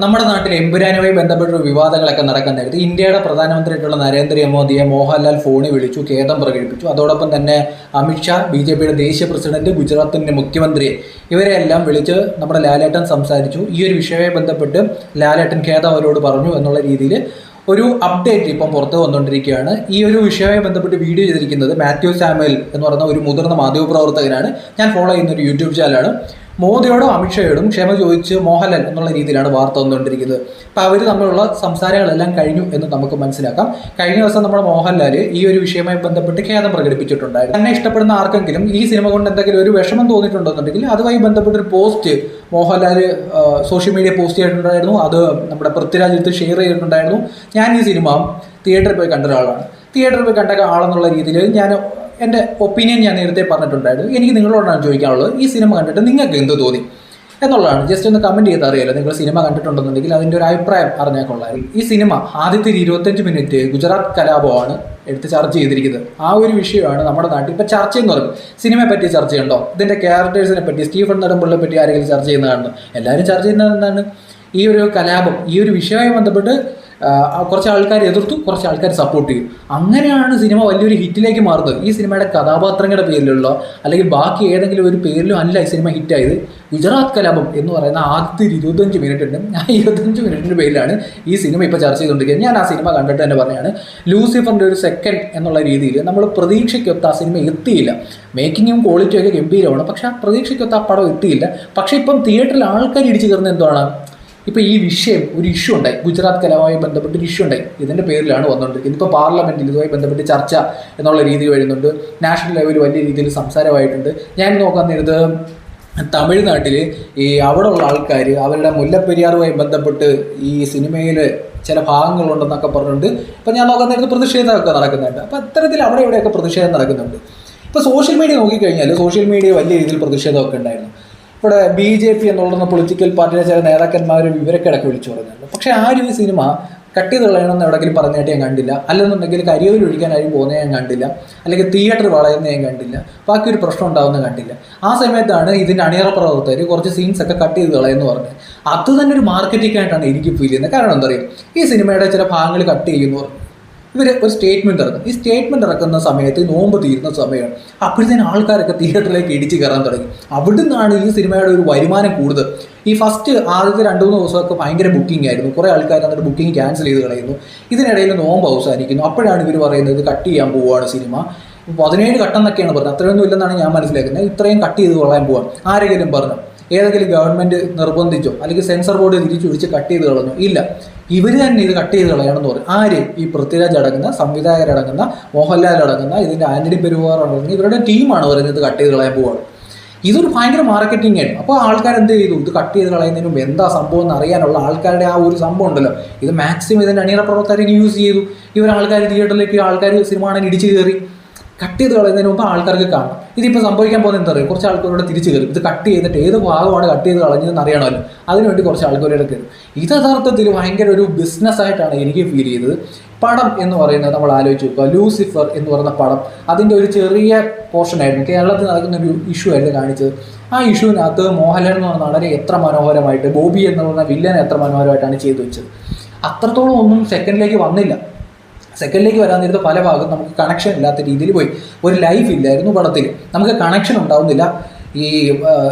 നമ്മുടെ നാട്ടിൽ എമ്പുരാനുമായി ബന്ധപ്പെട്ട വിവാദങ്ങളൊക്കെ നടക്കുന്നായിരുന്നു. ഇന്ത്യയുടെ പ്രധാനമന്ത്രിയായിട്ടുള്ള നരേന്ദ്രമോദിയെ മോഹൻലാൽ ഫോണിൽ വിളിച്ചു, ഖേദം പ്രകടിപ്പിച്ചു. അതോടൊപ്പം തന്നെ അമിത്ഷാ, ബി.ജെ.പിയുടെ ദേശീയ പ്രസിഡന്റ്, ഗുജറാത്തിൻ്റെ മുഖ്യമന്ത്രി, ഇവരെല്ലാം വിളിച്ച് നമ്മുടെ ലാലേട്ടൻ സംസാരിച്ചു. ഈ ഒരു വിഷയവുമായി ബന്ധപ്പെട്ട് ലാലേട്ടൻ ഖേദം അവരോട് പറഞ്ഞു എന്നുള്ള രീതിയിൽ ഒരു അപ്ഡേറ്റ് ഇപ്പം പുറത്ത് വന്നുകൊണ്ടിരിക്കുകയാണ്. ഈ ഒരു വിഷയവുമായി ബന്ധപ്പെട്ട് വീഡിയോ ചെയ്തിരിക്കുന്നത് മാത്യു സാമുവൽ എന്ന് പറയുന്ന ഒരു മുതിർന്ന മാധ്യമപ്രവർത്തകനാണ്. ഞാൻ ഫോളോ ചെയ്യുന്ന ഒരു യൂട്യൂബ് ചാനലാണ്. മോദിയോടും അമിത്ഷായോടും ക്ഷമ ചോദിച്ച് മോഹൻലാൽ എന്നുള്ള രീതിയിലാണ് വാർത്ത വന്നുകൊണ്ടിരിക്കുന്നത്. അപ്പോൾ അവർ തമ്മിലുള്ള സംസാരങ്ങളെല്ലാം കഴിഞ്ഞു എന്ന് നമുക്ക് മനസ്സിലാക്കാം. കഴിഞ്ഞ ദിവസം നമ്മുടെ മോഹൻലാൽ ഈ ഒരു വിഷയവുമായി ബന്ധപ്പെട്ട് ഖേദം പ്രകടിപ്പിച്ചിട്ടുണ്ടായിരുന്നു. തന്നെ ഇഷ്ടപ്പെടുന്ന ആർക്കെങ്കിലും ഈ സിനിമ കൊണ്ട് എന്തെങ്കിലും ഒരു വിഷമം തോന്നിയിട്ടുണ്ടെന്നുണ്ടെങ്കിൽ അതുമായി ബന്ധപ്പെട്ടൊരു post Mohanlal social media post ചെയ്തിട്ടുണ്ടായിരുന്നു. അത് നമ്മുടെ പൃഥ്വിരാജ് ഷെയർ ചെയ്തിട്ടുണ്ടായിരുന്നു. ഞാൻ ഈ സിനിമ തിയേറ്ററിൽ പോയി കണ്ട ഒരാളാണ്. തിയേറ്ററിൽ പോയി കണ്ട ആളെന്നുള്ള രീതിയിൽ ഞാൻ എൻ്റെ ഒപ്പീനിയൻ ഞാൻ നേരത്തെ പറഞ്ഞിട്ടുണ്ടായിരുന്നു. എനിക്ക് നിങ്ങളോടാണ് ചോദിക്കാനുള്ളത്, ഈ സിനിമ കണ്ടിട്ട് നിങ്ങൾക്ക് എന്ത് തോന്നി എന്നുള്ളതാണ്. ജസ്റ്റ് ഒന്ന് കമൻറ്റ് ചെയ്ത് അറിയാലോ. നിങ്ങൾ സിനിമ കണ്ടിട്ടുണ്ടെന്നുണ്ടെങ്കിൽ അതിൻ്റെ ഒരു അഭിപ്രായം അറിഞ്ഞാൽ കൊള്ളായിരുന്നു. ഈ സിനിമ ആദ്യത്തെ 25 മിനിറ്റ് ഗുജറാത്ത് കലാപമാണ് എടുത്ത് ചർച്ച ചെയ്തിരിക്കുന്നത്. ആ ഒരു വിഷയമാണ് നമ്മുടെ നാട്ടിൽ ഇപ്പോൾ ചർച്ച എന്ന് പറയുന്നത്. സിനിമയെ പറ്റി ചർച്ച ചെയ്യണ്ടോ? ഇതിൻ്റെ ക്യാരക്ടേഴ്സിനെ പറ്റി, സ്റ്റീഫൻ നെടുമ്പള്ളിയെ പറ്റി ആരെങ്കിലും ചർച്ച ചെയ്യുന്നതാണ്? എല്ലാവരും ചർച്ച ചെയ്യുന്നത് എന്താണ്? ഈ ഒരു കലാപം, ഈ ഒരു വിഷയവുമായി ബന്ധപ്പെട്ട് കുറച്ച് ആൾക്കാർ എതിർത്തു, കുറച്ച് ആൾക്കാർ സപ്പോർട്ട് ചെയ്തു. അങ്ങനെയാണ് സിനിമ വലിയൊരു ഹിറ്റിലേക്ക് മാറുന്നത്. ഈ സിനിമയുടെ കഥാപാത്രങ്ങളുടെ പേരിലുള്ള അല്ലെങ്കിൽ ബാക്കി ഏതെങ്കിലും ഒരു പേരിലും അല്ല ഈ സിനിമ ഹിറ്റായത്. ഗുജറാത്ത് കലാപം എന്ന് പറയുന്ന ആദ്യത്തെ 25 മിനിറ്റ് ഉണ്ട്. ആ 25 മിനിറ്റിൻ്റെ പേരിലാണ് ഈ സിനിമ ഇപ്പോൾ ചർച്ച ചെയ്തുകൊണ്ടിരിക്കുന്നത്. ഞാൻ ആ സിനിമ കണ്ടിട്ട് തന്നെ പറഞ്ഞാണ്, ലൂസിഫറിൻ്റെ ഒരു സെക്കൻഡ് എന്നുള്ള രീതിയിൽ നമ്മൾ പ്രതീക്ഷയ്ക്കൊത്ത് ആ സിനിമ എത്തിയില്ല. മേക്കിങ്ങും ക്വാളിറ്റിയും ഒക്കെ ഗംഭീരമാണ്, പക്ഷെ ആ പ്രതീക്ഷയ്ക്കൊത്ത് ആ പടം എത്തിയില്ല. പക്ഷേ ഇപ്പം തിയേറ്ററിൽ ആൾക്കാർ ഇടിച്ചു കയറുന്നത് എന്താണ്? ഇപ്പോൾ ഈ വിഷയം ഒരു ഇഷ്യൂ ഉണ്ടായി, ഗുജറാത്ത് കലാപവുമായി ബന്ധപ്പെട്ട് ഒരു ഇഷ്യൂ ഉണ്ടായി. ഇതിൻ്റെ പേരിലാണ് വന്നുകൊണ്ടിരിക്കുന്നത്. ഇതിപ്പോൾ പാർലമെൻറ്റിൽ ഇതുമായി ബന്ധപ്പെട്ട് ചർച്ച എന്നുള്ള രീതിയിൽ വരുന്നുണ്ട്. നാഷണൽ ലെവലിൽ വലിയ രീതിയിൽ സംസാരമായിട്ടുണ്ട്. ഞാൻ നോക്കാൻ നേരത്ത് തമിഴ്നാട്ടിൽ ഈ അവിടെയുള്ള ആൾക്കാർ അവരുടെ മുല്ലപ്പെരിയാറുമായി ബന്ധപ്പെട്ട് ഈ സിനിമയിൽ ചില ഭാഗങ്ങളുണ്ടെന്നൊക്കെ പറഞ്ഞിട്ടുണ്ട്. ഇപ്പോൾ ഞാൻ നോക്കാൻ നേരത്ത് പ്രതിഷേധമൊക്കെ നടക്കുന്നുണ്ട്. അപ്പോൾ അത്തരത്തിൽ അവിടെ ഇവിടെയൊക്കെ പ്രതിഷേധം നടക്കുന്നുണ്ട്. ഇപ്പോൾ സോഷ്യൽ മീഡിയ നോക്കിക്കഴിഞ്ഞാൽ സോഷ്യൽ മീഡിയ വലിയ രീതിയിൽ പ്രതിഷേധമൊക്കെ ഉണ്ടായിരുന്നു. ഇവിടെ ബി.ജെ.പി എന്നുള്ള പൊളിറ്റിക്കൽ പാർട്ടിയിലെ ചില നേതാക്കന്മാർ ഇവരൊക്കെ വിളിച്ചു പറഞ്ഞിട്ടുണ്ട്. പക്ഷേ ആരും ഈ സിനിമ കട്ട് ചെയ്ത് കളയണമെന്ന് എവിടെയെങ്കിലും പറഞ്ഞിട്ട് ഞാൻ കണ്ടില്ല. അല്ലെന്നുണ്ടെങ്കിൽ കരിയൂരിൽ ഒഴിക്കാൻ ആരും പോകുന്നത് ഞാൻ കണ്ടില്ല. അല്ലെങ്കിൽ തിയേറ്റർ വളയുന്നത് ഞാൻ കണ്ടില്ല. ബാക്കി ഒരു പ്രശ്നം ഉണ്ടാവുന്നത് കണ്ടില്ല. ആ സമയത്താണ് ഇതിൻ്റെ അണിയറ പ്രവർത്തകർ കുറച്ച് സീൻസൊക്കെ കട്ട് ചെയ്ത് കളയെന്ന് പറഞ്ഞത്. അത് തന്നെ ഒരു മാർക്കറ്റിംഗ് ആയിട്ടാണ് എനിക്ക് ഫീൽ ചെയ്യുന്നത്. കാരണം എന്താ പറയുക, ഈ സിനിമയുടെ ചില ഭാഗങ്ങൾ കട്ട് ചെയ്യുമെന്ന് പറഞ്ഞു ഇവർ ഒരു സ്റ്റേറ്റ്മെൻറ്റ് ഇറക്കും. ഈ സ്റ്റേറ്റ്മെൻറ്റ് ഇറക്കുന്ന സമയത്ത് നോമ്പ് തീരുന്ന സമയമാണ്. അപ്പോഴത്തേനും ആൾക്കാരൊക്കെ തിയേറ്ററിലേക്ക് ഇടിച്ച് കയറാൻ തുടങ്ങി. അവിടെ നിന്നാണ് ഈ സിനിമയുടെ ഒരു വരുമാനം കൂടുതൽ. ഈ ഫസ്റ്റ് ആദ്യത്തെ 2-3 ദിവസമൊക്കെ ഭയങ്കര ബുക്കിംഗ് ആയിരുന്നു. കുറേ ആൾക്കാർ എന്നിട്ട് ബുക്കിംഗ് ക്യാൻസൽ ചെയ്ത് കളയുന്നു. ഇതിനിടയിൽ നോമ്പ് അവസാനിക്കുന്നു. അപ്പോഴാണ് ഇവർ പറയുന്നത് കട്ട് ചെയ്യാൻ പോവുകയാണ് സിനിമ. 17 ഘട്ടം എന്നൊക്കെയാണ് പറഞ്ഞത്. അത്രയൊന്നും ഇല്ലെന്നാണ് ഞാൻ മനസ്സിലാക്കുന്നത്. ഇത്രയും കട്ട് ചെയ്ത് കളയാൻ പോവാൻ ആരെങ്കിലും പറഞ്ഞു? ഏതെങ്കിലും ഗവൺമെൻറ് നിർബന്ധിച്ചോ അല്ലെങ്കിൽ സെൻസർ ബോർഡ് തിരിച്ചു പിടിച്ച് കട്ട് ചെയ്ത് കളഞ്ഞോ? ഇല്ല, ഇവർ തന്നെ ഇത് കട്ട് ചെയ്ത് കളയണമെന്ന് പറയും. ആര്? ഈ പൃഥ്വിരാജ് അടങ്ങുന്ന, സംവിധായകരടങ്ങുന്ന, മോഹൻലാൽ അടങ്ങുന്ന, ഇതിൻ്റെ ആൻ്റണി പെരുമാർ അടങ്ങുന്ന ഇവരുടെ ടീമാണ് പറയുന്നത് കട്ട് ചെയ്ത് കളയാൻ പോവാണ്. ഇതൊരു ഭയങ്കര മാർക്കറ്റിംഗ് ആണ്. അപ്പോൾ ആൾക്കാർ എന്ത് ചെയ്തു? ഇത് കട്ട് ചെയ്ത് കളയുന്നതിന് മുമ്പ് എന്താ സംഭവം എന്ന് അറിയാനുള്ള ആൾക്കാരുടെ ആ ഒരു സംഭവം ഉണ്ടല്ലോ, ഇത് മാക്സിമം ഇതിൻ്റെ അണിയറ പ്രവർത്തകരെ യൂസ് ചെയ്തു. ഇവർ ആൾക്കാർ തിയേറ്ററിലേക്ക് സിനിമ കാണാൻ ഇടിച്ച് കയറി. കട്ട് ചെയ്ത് കളയുന്നതിന് മുമ്പ് ആൾക്കാർക്ക് കാണാം. ഇതിപ്പോൾ സംഭവിക്കാൻ പോകുന്നത് എന്താ പറയുക, കുറച്ച് ആൾക്കാരോട് തിരിച്ചു കയറും. ഇത് കട്ട് ചെയ്തിട്ട് ഏത് ഭാഗമാണ് കട്ട് ചെയ്ത് കളഞ്ഞതെന്ന് അറിയണമല്ലോ, അതിനുവേണ്ടി കുറച്ച് ആൾക്കാരോട് കയറും. ഇത് യഥാർത്ഥത്തിൽ ഭയങ്കര ഒരു ബിസിനസ്സായിട്ടാണ് എനിക്ക് ഫീൽ ചെയ്തത്. പടം എന്ന് പറയുന്നത് നമ്മൾ ആലോചിച്ച് നോക്കുക, ലൂസിഫർ എന്ന് പറയുന്ന പടം അതിൻ്റെ ഒരു ചെറിയ പോർഷനായിരുന്നു. കേരളത്തിൽ നടക്കുന്ന ഒരു ഇഷ്യൂ ആയിരുന്നു കാണിച്ചത്. ആ ഇഷ്യൂവിനകത്ത് മോഹൻലാൽ എന്ന് പറഞ്ഞ നടനെ എത്ര മനോഹരമായിട്ട്, ബോബി എന്ന് പറഞ്ഞ വില്ലനെ എത്ര മനോഹരമായിട്ടാണ് ചെയ്തു വെച്ചത്. അത്രത്തോളം ഒന്നും സെക്കൻഡിലേക്ക് വന്നില്ല. സെക്കൻഡിലേക്ക് വരാൻ നേരത്ത് പല ഭാഗം നമുക്ക് കണക്ഷൻ ഇല്ലാത്ത രീതിയിൽ പോയി. ഒരു ലൈഫ് ഇല്ലായിരുന്നു പടത്തിൽ, നമുക്ക് കണക്ഷൻ ഉണ്ടാവുന്നില്ല ഈ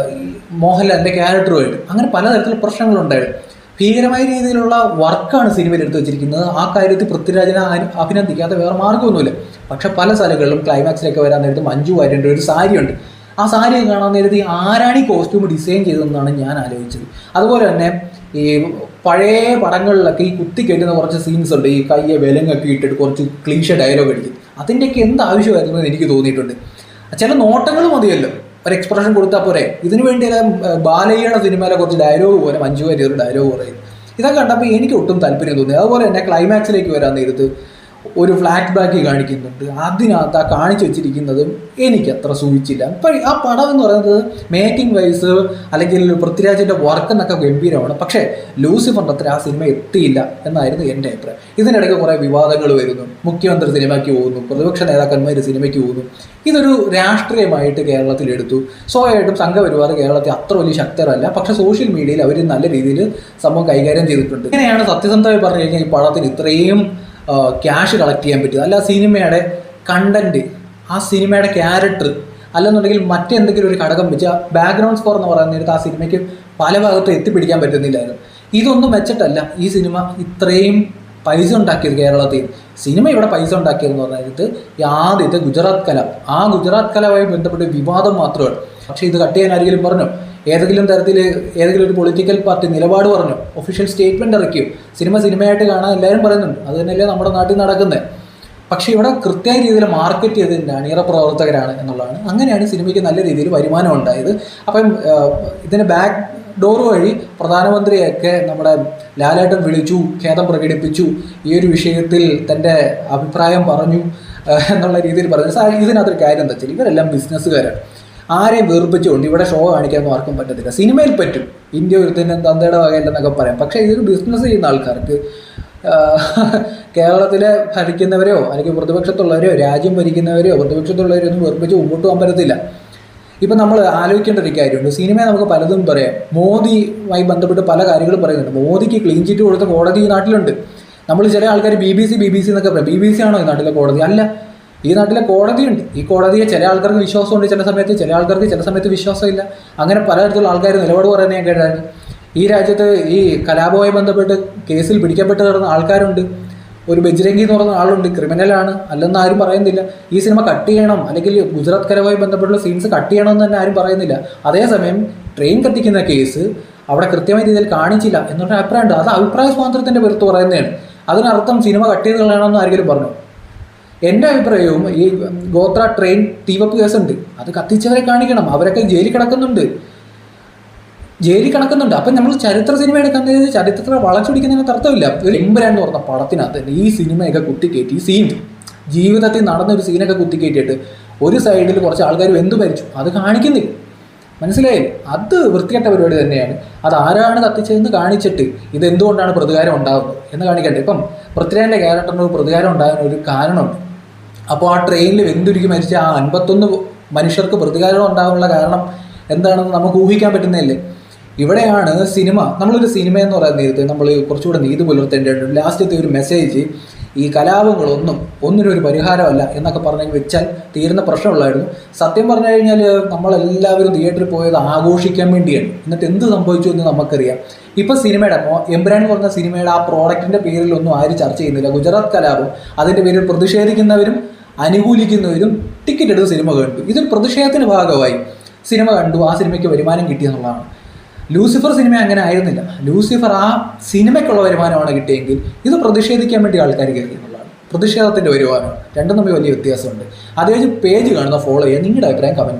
മോഹൻലാലിൻ്റെ ക്യാരക്ടറുമായിട്ട്. അങ്ങനെ പലതരത്തിലുള്ള പ്രശ്നങ്ങളുണ്ടായിരുന്നു. ഭീകരമായ രീതിയിലുള്ള വർക്കാണ് സിനിമയിൽ എടുത്തു വെച്ചിരിക്കുന്നത്. ആ കാര്യത്തിൽ പൃഥ്വിരാജിനെ അഭിനന്ദിക്കാതെ വേറെ മാർഗ്ഗമൊന്നുമില്ല. പക്ഷെ പല സ്ഥലങ്ങളിലും ക്ലൈമാക്സിലേക്ക് വരാൻ നേരത്ത് മഞ്ജു വാര്യൻ്റെ ഒരു സാരിയുണ്ട്. ആ സാരി കാണാൻ നേരത്ത് ആരാണ് ഈ കോസ്റ്റ്യൂം ഡിസൈൻ ചെയ്തതെന്നാണ് ഞാൻ ആലോചിച്ചത്. അതുപോലെ തന്നെ ഈ പഴയ പടങ്ങളിലൊക്കെ ഈ കുത്തിക്കെട്ടുന്ന കുറച്ച് സീൻസ് ഉണ്ട്. ഈ കയ്യെ വിലങ്ങൊക്കെ ഇട്ടിട്ട് കുറച്ച് ക്ലീഷ ഡയലോഗ് അടിക്കും. അതിൻ്റെയൊക്കെ എന്ത് ആവശ്യമായിരുന്നു എന്ന് എനിക്ക് തോന്നിയിട്ടുണ്ട്. ചില നോട്ടങ്ങൾ മതിയല്ലോ, ഒരു എക്സ്പ്രഷൻ കൊടുത്താൽ പോരെ. ഇതിനു വേണ്ടി ബാലയ്യയുടെ സിനിമയിലെ കുറച്ച് ഡയലോഗ് പോലെ മഞ്ജു വാര്യർ ഡയലോഗ് പറയും. ഇതൊക്കെ കണ്ടപ്പോൾ എനിക്ക് ഒട്ടും താല്പര്യം തോന്നി. അതുപോലെ തന്നെ ക്ലൈമാക്സിലേക്ക് വരാൻ നേരത്ത് ഒരു ഫ്ലാഷ് ബാക്ക് കാണിക്കുന്നുണ്ട്. അതിനകത്ത് ആ കാണിച്ചു വെച്ചിരിക്കുന്നതും എനിക്ക് അത്ര സൂചിച്ചില്ല. ഇപ്പം ആ പടം എന്ന് പറയുന്നത് മേക്കിംഗ് വൈസ് അല്ലെങ്കിൽ പൃഥ്വിരാജിൻ്റെ വർക്ക് എന്നൊക്കെ ഗംഭീരമാണ്. പക്ഷേ ലൂസിഫറിൻ്റെ അത്ര ആ സിനിമ എത്തിയില്ല എന്നായിരുന്നു എൻ്റെ അഭിപ്രായം. ഇതിനിടയ്ക്ക് കുറേ വിവാദങ്ങൾ വരുന്നു. മുഖ്യമന്ത്രി സിനിമയ്ക്ക് പോകുന്നു, പ്രതിപക്ഷ നേതാക്കന്മാർ സിനിമയ്ക്ക് പോകുന്നു. ഇതൊരു രാഷ്ട്രീയമായിട്ട് കേരളത്തിലെടുത്തു. സ്വാഭാവികമായിട്ടും സംഘപരിവാർ കേരളത്തിൽ അത്ര വലിയ ശക്തരല്ല. പക്ഷേ സോഷ്യൽ മീഡിയയിൽ അവർ നല്ല രീതിയിൽ സംഭവം കൈകാര്യം ചെയ്തിട്ടുണ്ട്. ഇങ്ങനെയാണ് സത്യസന്ധമായി പറഞ്ഞു കഴിഞ്ഞാൽ ഈ പടത്തിന് ഇത്രയും ക്യാഷ് കളക്ട് ചെയ്യാൻ പറ്റും. അല്ല സിനിമയുടെ കണ്ടന്റ്, ആ സിനിമയുടെ ക്യാരക്ടർ, അല്ലെന്നുണ്ടെങ്കിൽ മറ്റെന്തെങ്കിലും ഒരു ഘടകം വെച്ച് ബാക്ക്ഗ്രൗണ്ട് സ്കോർ എന്ന് പറയുന്ന നേരത്ത് ആ സിനിമയ്ക്ക് പല ഭാഗത്തും എത്തിപ്പിടിക്കാൻ പറ്റുന്നില്ലായിരുന്നു. ഇതൊന്നും വെച്ചിട്ടല്ല ഈ സിനിമ ഇത്രയും പൈസ ഉണ്ടാക്കിയത് കേരളത്തിൽ. സിനിമ ഇവിടെ പൈസ ഉണ്ടാക്കിയതെന്ന് പറഞ്ഞിട്ട് ആദ്യത്തെ ഗുജറാത്ത് കലാം, ആ ഗുജറാത്ത് കലാവുമായി ബന്ധപ്പെട്ട് വിവാദം മാത്രമാണ്. പക്ഷേ ഇത് കട്ട് ചെയ്യാൻ ആരെങ്കിലും പറഞ്ഞോ? ഏതെങ്കിലും തരത്തിൽ ഏതെങ്കിലും ഒരു പൊളിറ്റിക്കൽ പാർട്ടി നിലപാട് പറഞ്ഞു, ഒഫീഷ്യൽ സ്റ്റേറ്റ്മെൻറ്റ് ഇറക്കിയോ? സിനിമയായിട്ട് കാണാൻ എല്ലാവരും പറയുന്നുണ്ട്. അത് തന്നെയല്ലേ നമ്മുടെ നാട്ടിൽ നടക്കുന്നത്. പക്ഷേ ഇവിടെ കൃത്യമായ രീതിയിൽ മാർക്കറ്റ് ചെയ്തതിൻ്റെ അണിയറ പ്രവർത്തകരാണ് എന്നുള്ളതാണ്. അങ്ങനെയാണ് സിനിമയ്ക്ക് നല്ല രീതിയിൽ വരുമാനം ഉണ്ടായത്. അപ്പം ഇതിൻ്റെ ബാക്ക് ഡോർ വഴി പ്രധാനമന്ത്രിയൊക്കെ നമ്മുടെ ലാലേട്ടൻ വിളിച്ചു, ഖേദം പ്രകടിപ്പിച്ചു, ഈ ഒരു വിഷയത്തിൽ തൻ്റെ അഭിപ്രായം പറഞ്ഞു എന്നുള്ള രീതിയിൽ പറഞ്ഞു. ഇതിനകത്തൊരു കാര്യം എന്താ വെച്ചാൽ ഇവരെല്ലാം ബിസിനസ്സുകാരാണ്. ആരെയും വെറുപ്പിച്ചുകൊണ്ട് ഇവിടെ ഷോ കാണിക്കാനൊന്നും ആർക്കും പറ്റത്തില്ല. സിനിമയിൽ പറ്റും, ഇന്ത്യ ഒരുത്തന്നെ തന്തയുടെ വകയില്ലെന്നൊക്കെ പറയാം. പക്ഷേ ഇതൊരു ബിസിനസ് ചെയ്യുന്ന ആൾക്കാർക്ക് കേരളത്തിലെ ഭരിക്കുന്നവരെയോ അല്ലെങ്കിൽ പ്രതിപക്ഷത്തുള്ളവരെയോ രാജ്യം ഭരിക്കുന്നവരെയോ പ്രതിപക്ഷത്തുള്ളവരെയോ ഒന്നും വെറുപ്പിച്ച് മുമ്പോട്ട് പോകാൻ പറ്റത്തില്ല. ഇപ്പം നമ്മൾ ആലോചിക്കേണ്ട ഒരു കാര്യമുണ്ട്. സിനിമയെ നമുക്ക് പലതും പറയാം. മോദിയുമായി ബന്ധപ്പെട്ട് പല കാര്യങ്ങളും പറയുന്നുണ്ട്. മോദിക്ക് ക്ലീൻ ചിറ്റ് കൊടുത്ത കോടതി ഈ നാട്ടിലുണ്ട്. നമ്മൾ ചില ആൾക്കാർ BBC എന്നൊക്കെ പറയാം. BBC ആണോ ഈ നാട്ടിലെ കോടതി? അല്ല, ഈ നാട്ടിലെ കോടതിയുണ്ട്. ഈ കോടതിയെ ചില ആൾക്കാർക്ക് വിശ്വാസമുണ്ട്, ചില സമയത്ത് ചില ആൾക്കാർക്ക് ചില സമയത്ത് വിശ്വാസമില്ല. അങ്ങനെ പലതരത്തിലുള്ള ആൾക്കാർ നിലപാട് പറയുന്നത് ഞാൻ കേട്ടായിരുന്നു. ഈ രാജ്യത്ത് ഈ കലാപവുമായി ബന്ധപ്പെട്ട് കേസിൽ പിടിക്കപ്പെട്ട് കിടന്ന ആൾക്കാരുണ്ട്. ഒരു ബജ്രംഗി എന്ന് പറയുന്ന ആളുണ്ട്, ക്രിമിനലാണ്, അല്ലെന്ന് ആരും പറയുന്നില്ല. ഈ സിനിമ കട്ട് ചെയ്യണം അല്ലെങ്കിൽ ഗുജറാത്ത് കലാപവുമായി ബന്ധപ്പെട്ടുള്ള സീൻസ് കട്ട് ചെയ്യണമെന്ന് തന്നെ ആരും പറയുന്നില്ല. അതേസമയം ട്രെയിൻ കത്തിക്കുന്ന കേസ് അവിടെ കൃത്യമായ രീതിയിൽ കാണിച്ചില്ല എന്നൊരു അഭിപ്രായമുണ്ട്. അത് അഭിപ്രായ സ്വാതന്ത്ര്യത്തിൻ്റെ പുറത്ത് പറയുന്നതാണ്. അതിനർത്ഥം സിനിമ കട്ട് ചെയ്ത് കളയണമെന്ന് ആരെങ്കിലും പറഞ്ഞു? എൻ്റെ അഭിപ്രായവും ഈ ഗോത്ര ട്രെയിൻ തീവപ്പ് കേസുണ്ട്, അത് കത്തിച്ചവരെ കാണിക്കണം. അവരൊക്കെ ജയിലിൽ കിടക്കുന്നുണ്ട്. അപ്പം നമ്മൾ ചരിത്ര സിനിമ എടുക്കുന്നത് ചരിത്രത്തിൽ വളച്ചൊടിക്കുന്നതിനകത്ത് അർത്ഥമില്ല. ഒരു എമ്പുരാൻ എന്ന് പറഞ്ഞ പടത്തിനകത്ത് ഈ സിനിമയൊക്കെ കുത്തിക്കയറ്റി, ഈ സീൻ ജീവിതത്തിൽ നടന്നൊരു സീനൊക്കെ കുത്തിക്കയറ്റിയിട്ട് ഒരു സൈഡിൽ കുറച്ച് ആൾക്കാർ എന്ത് ഭരിച്ചു അത് കാണിക്കുന്നില്ല. മനസ്സിലായില്ലേ? അത് വൃത്തികെട്ട പരിപാടി തന്നെയാണ്. അത് ആരാണ് കത്തിച്ചതെന്ന് കാണിച്ചിട്ട് ഇതെന്തുകൊണ്ടാണ് പ്രതികാരം ഉണ്ടാകുന്നത് എന്ന് കാണിക്കട്ടെ. ഇപ്പം പൃഥ്വിരാജിൻ്റെ ക്യാരക്ടറിന് ഒരു പ്രതികാരം ഉണ്ടാകാൻ ഒരു കാരണമുണ്ട്. അപ്പോൾ ആ ട്രെയിനിൽ വെന്തുരുക്കി മരിച്ച ആ 51 മനുഷ്യർക്ക് പ്രതികാരം ഉണ്ടാകാനുള്ള കാരണം എന്താണെന്ന് നമുക്ക് ഊഹിക്കാൻ പറ്റുന്നതല്ലേ? ഇവിടെയാണ് സിനിമ, നമ്മളൊരു സിനിമ എന്ന് പറയുന്ന നേരത്തെ നമ്മൾ കുറച്ചുകൂടെ നീതി പുലർത്തേണ്ടതുണ്ട്. ലാസ്റ്റത്തെ ഒരു മെസ്സേജ്, ഈ കലാപങ്ങളൊന്നും ഒന്നിനൊരു പരിഹാരമല്ല എന്നൊക്കെ പറഞ്ഞു വെച്ചാൽ തീരുന്ന പ്രശ്നമുള്ളായിരുന്നു. സത്യം പറഞ്ഞു കഴിഞ്ഞാൽ നമ്മളെല്ലാവരും തിയേറ്ററിൽ പോയത് ആഘോഷിക്കാൻ വേണ്ടിയാണ്. എന്നിട്ട് എന്ത് സംഭവിച്ചു എന്ന് നമുക്കറിയാം. ഇപ്പോൾ സിനിമയുടെ എമ്പുരാൻ എന്ന് പറഞ്ഞ സിനിമയുടെ ആ പ്രോഡക്റ്റിൻ്റെ പേരിലൊന്നും ആരും ചർച്ച ചെയ്യുന്നില്ല. ഗുജറാത്ത് കലാപം, അതിൻ്റെ പേരിൽ പ്രതിഷേധിക്കുന്നവരും അനുകൂലിക്കുന്നവരും ടിക്കറ്റ് എടുത്ത് സിനിമ കണ്ടു. ഇതൊരു പ്രതിഷേധത്തിൻ്റെ ഭാഗമായി സിനിമ കണ്ടു, ആ സിനിമയ്ക്ക് വരുമാനം കിട്ടിയെന്നുള്ളതാണ്. ലൂസിഫർ സിനിമ അങ്ങനെ ആയിരുന്നില്ല. ലൂസിഫർ ആ സിനിമയ്ക്കുള്ള വരുമാനമാണ് കിട്ടിയെങ്കിൽ ഇത് പ്രതിഷേധിക്കാൻ വേണ്ടി ആൾക്കാർ കയറി എന്നുള്ളതാണ്. പ്രതിഷേധത്തിൻ്റെ വരുമാനം രണ്ടും തമ്മിൽ വലിയ വ്യത്യാസമുണ്ട്. അതേ പേജ് കാണുന്ന ഫോളോ ചെയ്യുക. നിങ്ങളുടെ അഭിപ്രായം കമൻറ്റ് ചെയ്യുക.